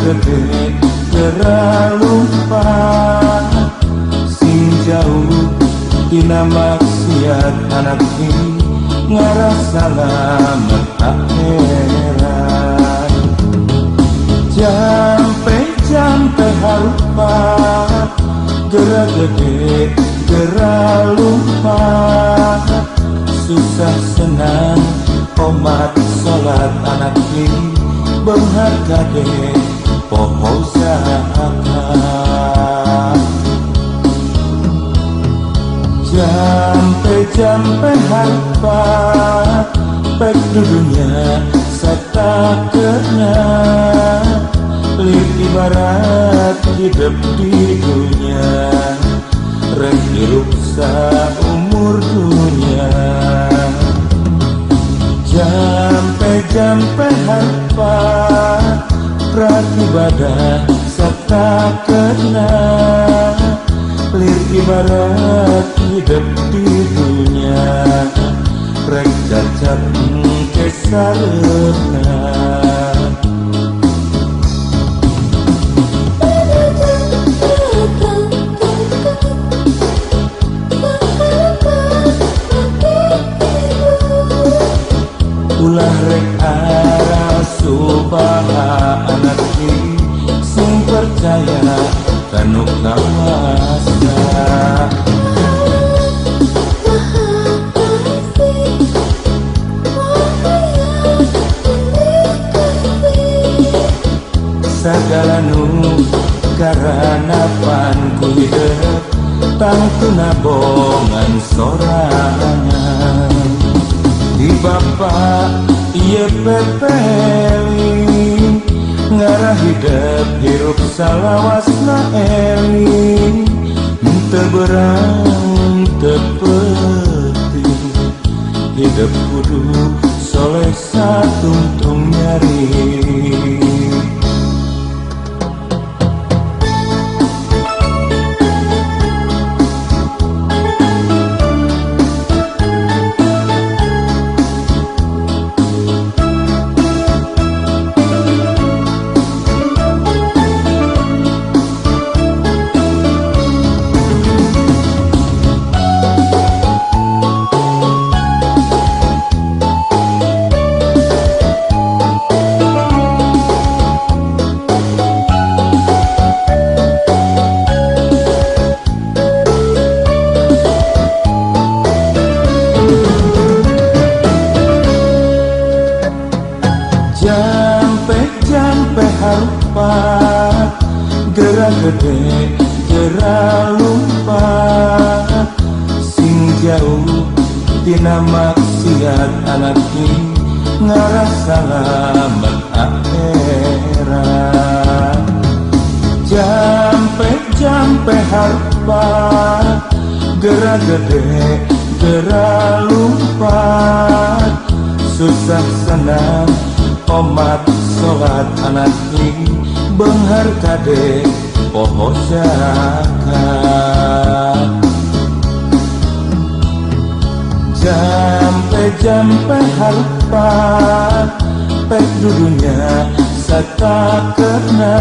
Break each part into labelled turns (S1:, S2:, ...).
S1: gede gerak lupa sing jauh dina maksiat anak ini ngaras selamat akhirat. Jampe harupa gerak gede gerak lupa susah senang komat sholat anak ini berharga deh poho zakat. Jampe harpa pek dudunya serta kena lir ibarat hidup di dunia rek hirup umur dunia. Jampe harpa beribadah serta kena lir ibarat hidup di dunia rek cacat kesarena. Ulah rek arah subhanallahi sing percaya kanu kawasa. Segala nu karana pan ku hidup tangtuna bongan sorangan di bapa ieu pepeli ngarah hidup hirup salawasna eling teu berang teu penting hidup kudu soleh satuntung nyari. Jampe harupa gerak gede gerak lupa sing jauh tina maksiat anak ini ngaras selamat akhirat. Jampe harupa gerak gede gerak lupa susah senang komat sholat anak ini berharga deh poho zakat. Jampe harpa pek dudunya serta kena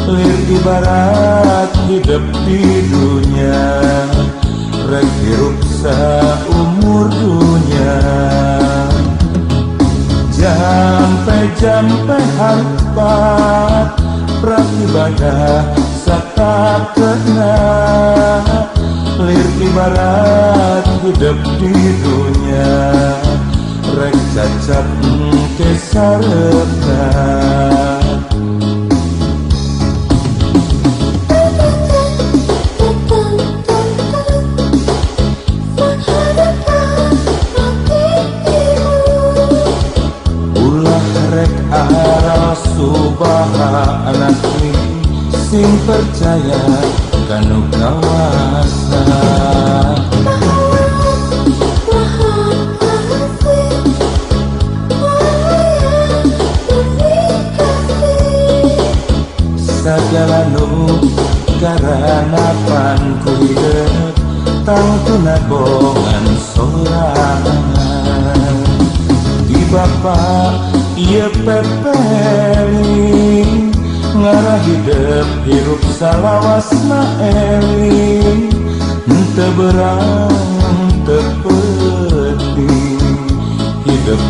S1: lir ibarat hidup di dunia rek hirup umur dunia. Jampe harpa beribadah serta kena lir ibarat hidup di dunia rek cacat kesarena. Subhanallahi sing percaya kanu kawasa. Segala nu karana pan ku hidup tangtuna bongan sorangan di bapa Ieu pepeli ngarah hidup hirup salawasna eling, henteu berang teu peuting hidup